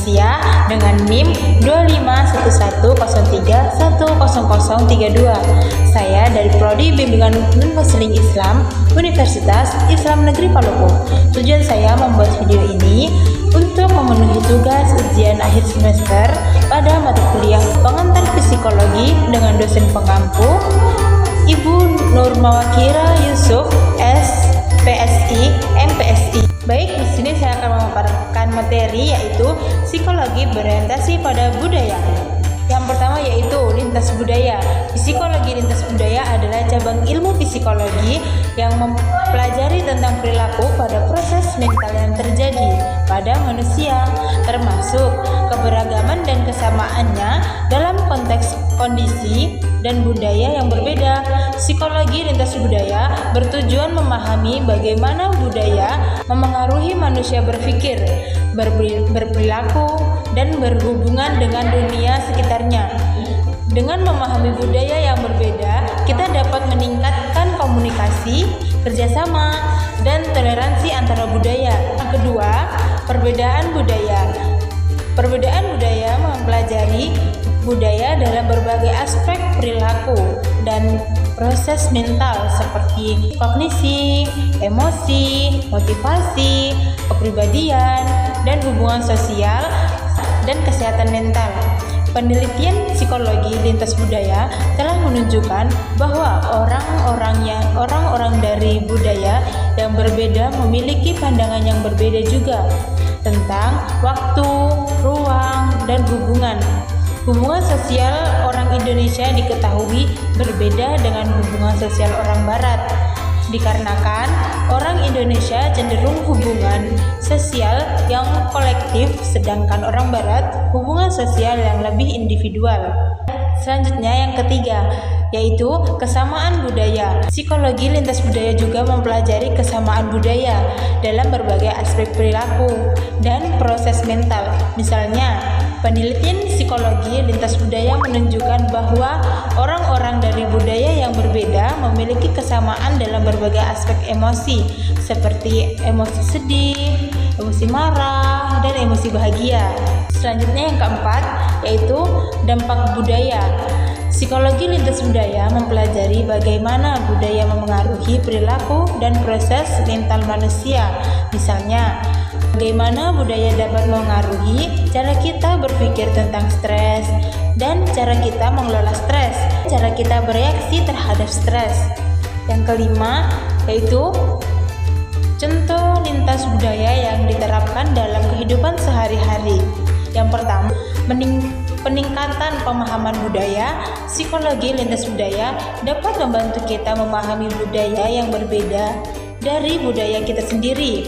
Manusia dengan NIM 251103100032. Saya dari Prodi Bimbingan Non-Muslim Islam Universitas Islam Negeri Palopo. Tujuan saya membuat video ini untuk memenuhi tugas ujian akhir semester pada mata kuliah pengantar psikologi dengan dosen pengampu Ibu Nur Mawakira Yusuf SPSI MPSI. Baik, di sini saya akan memaparkan materi yaitu psikologi berorientasi pada budaya. Yang pertama yaitu lintas budaya. Psikologi lintas budaya adalah cabang ilmu psikologi yang mempelajari tentang perilaku pada proses mental yang terjadi pada manusia, termasuk keberagaman dan kesamaannya dalam konteks kondisi dan budaya yang berbeda. Psikologi lintas budaya bertujuan memahami bagaimana budaya memengaruhi manusia berpikir, berperilaku, dan berhubungan dengan dunia sekitarnya. Dengan memahami budaya yang berbeda, kita dapat meningkatkan komunikasi, kerjasama, dan toleransi antara budaya. Yang kedua, perbedaan budaya. Perbedaan budaya mempelajari budaya dalam berbagai aspek perilaku dan proses mental seperti kognisi, emosi, motivasi, kepribadian, dan hubungan sosial dan kesehatan mental. Penelitian psikologi lintas budaya telah menunjukkan bahwa orang-orang dari budaya yang berbeda memiliki pandangan yang berbeda juga tentang waktu, ruang, dan hubungan. Hubungan sosial orang Indonesia diketahui berbeda dengan hubungan sosial orang Barat, dikarenakan orang Indonesia cenderung hubungan sosial yang kolektif, sedangkan orang Barat hubungan sosial yang lebih individual. Selanjutnya yang ketiga, yaitu kesamaan budaya. Psikologi lintas budaya juga mempelajari kesamaan budaya dalam berbagai aspek perilaku dan proses mental. Misalnya, penelitian psikologi lintas budaya menunjukkan bahwa orang-orang dari budaya yang berbeda memiliki kesamaan dalam berbagai aspek emosi, seperti emosi sedih, emosi marah, dan emosi bahagia. Selanjutnya yang keempat, yaitu dampak budaya. Psikologi lintas budaya mempelajari bagaimana budaya memengaruhi perilaku dan proses mental manusia. Misalnya, bagaimana budaya dapat mengaruhi cara kita berpikir tentang stres dan cara kita mengelola stres, cara kita bereaksi terhadap stres. Yang kelima, yaitu contoh lintas budaya yang diterapkan dalam kehidupan sehari-hari. Yang pertama, peningkatan pemahaman budaya. Psikologi lintas budaya dapat membantu kita memahami budaya yang berbeda dari budaya kita sendiri.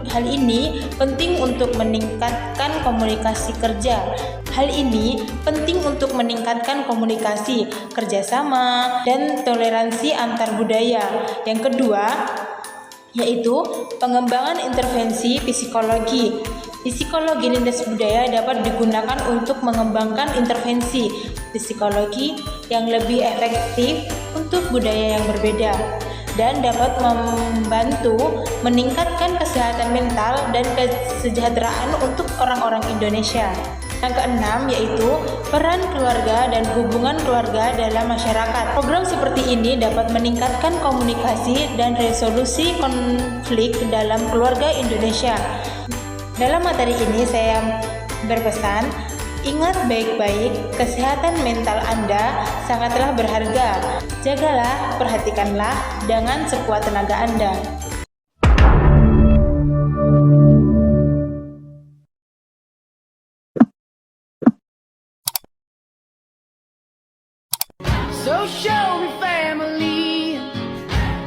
Hal ini penting untuk meningkatkan komunikasi kerja. Hal ini penting untuk meningkatkan komunikasi, kerjasama, dan toleransi antar budaya. Yang kedua, yaitu pengembangan intervensi psikologi. Psikologi lintas budaya dapat digunakan untuk mengembangkan intervensi psikologi yang lebih efektif untuk budaya yang berbeda dan dapat membantu meningkatkan kesehatan mental dan kesejahteraan untuk orang-orang Indonesia. Yang keenam yaitu peran keluarga dan hubungan keluarga dalam masyarakat. Program seperti ini dapat meningkatkan komunikasi dan resolusi konflik dalam keluarga Indonesia. Dalam materi ini saya berpesan, ingat baik-baik, kesehatan mental Anda sangatlah berharga. Jagalah, perhatikanlah dengan sekuat tenaga Anda. So show me family,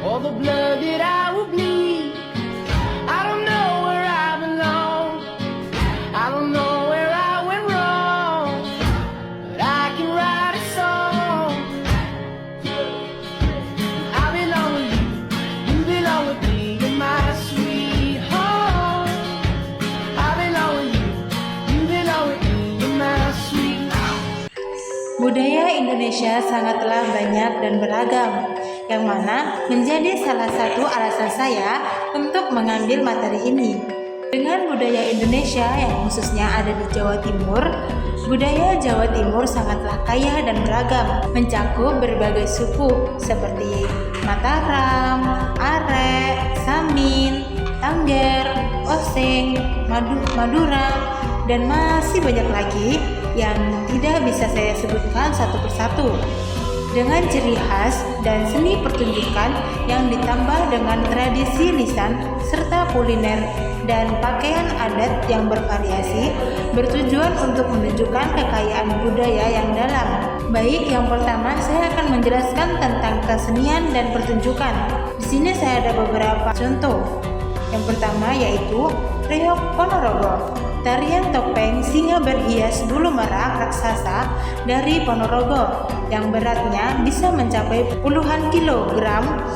all the blood that I will bleed. I don't know where I belong, I don't know where I went wrong, but I can write a song. I belong with you belong with me, you're my sweetheart. I belong with you belong with me, you're my sweetheart. Budaya Indonesia sangatlah banyak dan beragam, yang mana menjadi salah satu alasan saya untuk mengambil materi ini. Dengan budaya Indonesia yang khususnya ada di Jawa Timur, budaya Jawa Timur sangatlah kaya dan beragam, mencakup berbagai suku seperti Mataram, Arek, Samin, Tangger, Osing, Madura, dan masih banyak lagi yang tidak bisa saya sebutkan satu persatu. Dengan ciri khas dan seni pertunjukan yang ditambah dengan tradisi lisan serta kuliner dan pakaian adat yang bervariasi, bertujuan untuk menunjukkan kekayaan budaya yang dalam. Baik, yang pertama saya akan menjelaskan tentang kesenian dan pertunjukan. Di sini saya ada beberapa contoh. Yang pertama yaitu Reog Ponorogo. Tarian topeng singa berhias bulu merah raksasa dari Ponorogo yang beratnya bisa mencapai puluhan kilogram.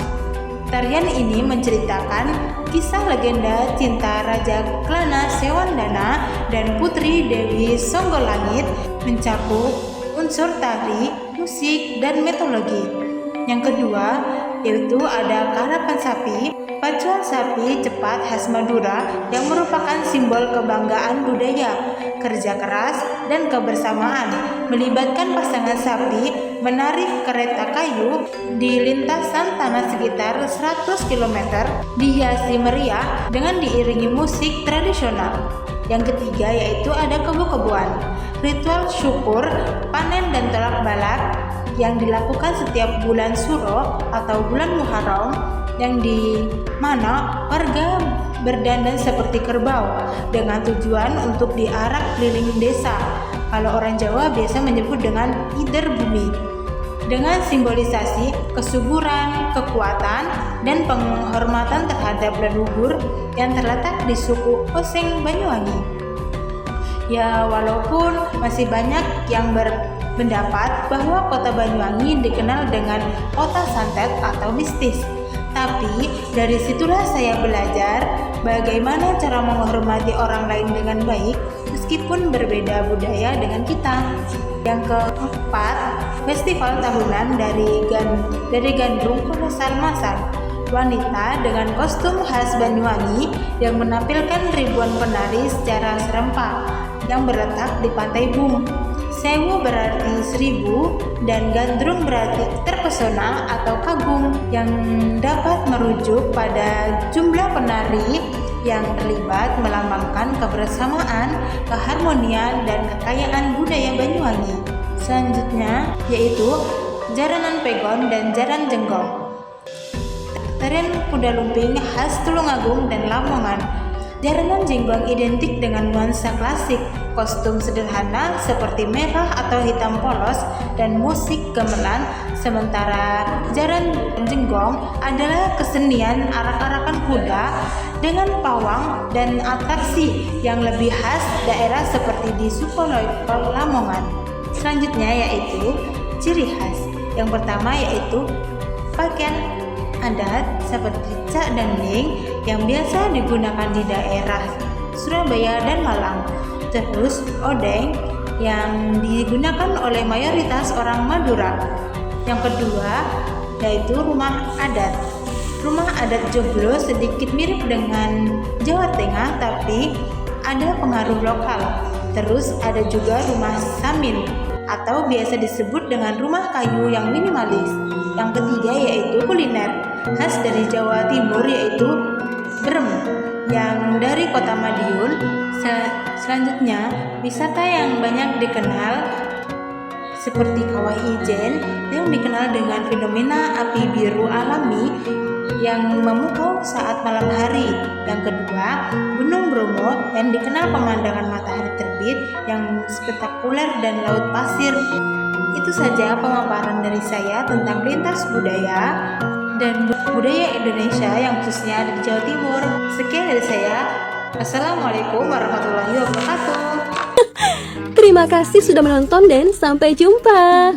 Tarian ini menceritakan kisah legenda cinta Raja Klana Sewandana dan Putri Dewi Songgolangit, mencakup unsur tari, musik, dan mitologi. Yang kedua yaitu ada karapan sapi. Pacuan sapi cepat khas Madura yang merupakan simbol kebanggaan budaya, kerja keras, dan kebersamaan, melibatkan pasangan sapi menarik kereta kayu di lintasan tanah sekitar 100 km, dihiasi meriah dengan diiringi musik tradisional. Yang ketiga yaitu ada kebu-kebuan, ritual syukur, panen dan tolak balak yang dilakukan setiap bulan Suro atau bulan Muharram, yang di mana warga berdandan seperti kerbau dengan tujuan untuk diarak keliling desa. Kalau orang Jawa biasa menyebut dengan ider bumi, dengan simbolisasi kesuburan, kekuatan, dan penghormatan terhadap leluhur yang terletak di suku Osing Banyuwangi. Ya, walaupun masih banyak yang berpendapat bahwa kota Banyuwangi dikenal dengan kota santet atau mistis, tapi dari situlah saya belajar bagaimana cara menghormati orang lain dengan baik meskipun berbeda budaya dengan kita. Yang keempat, festival tahunan dari Gandrung Kolosal Masal. Wanita dengan kostum khas Banyuwangi yang menampilkan ribuan penari secara serempak yang berletak di Pantai Bung. Sewu berarti 1000 dan gandrung berarti terpesona atau kagum, yang dapat merujuk pada jumlah penari yang terlibat, melambangkan kebersamaan, keharmonian, dan kekayaan budaya Banyuwangi. Selanjutnya yaitu Jaranan Pegon dan Jaran Jenggong. Tarian kuda lumping khas Tulungagung dan Lamongan. Jaranan Jenggong identik dengan nuansa klasik, kostum sederhana seperti merah atau hitam polos, dan musik gamelan. Sementara Jaran Jenggong adalah kesenian arak-arakan kuda dengan pawang dan atraksi yang lebih khas daerah seperti di Sukolilo, Lamongan. Selanjutnya yaitu ciri khas. Yang pertama yaitu pakaian adat seperti cak dangling yang biasa digunakan di daerah Surabaya dan Malang. Terus odeng yang digunakan oleh mayoritas orang Madura. Yang kedua yaitu rumah adat. Rumah adat Joglo sedikit mirip dengan Jawa Tengah tapi ada pengaruh lokal. Terus ada juga rumah samin atau biasa disebut dengan rumah kayu yang minimalis. Yang ketiga yaitu kuliner khas dari Jawa Timur yaitu brem yang dari kota Madiun. Selanjutnya wisata yang banyak dikenal seperti Kawah Ijen yang dikenal dengan fenomena api biru alami yang memukau saat malam hari. Yang kedua, Gunung Bromo yang dikenal pemandangan matahari terbit yang spektakuler dan laut pasir. Itu saja pemaparan dari saya tentang lintas budaya dan budaya Indonesia yang khususnya ada di Jawa Timur. Sekian dari saya. Assalamualaikum warahmatullahi wabarakatuh. Terima kasih sudah menonton dan sampai jumpa.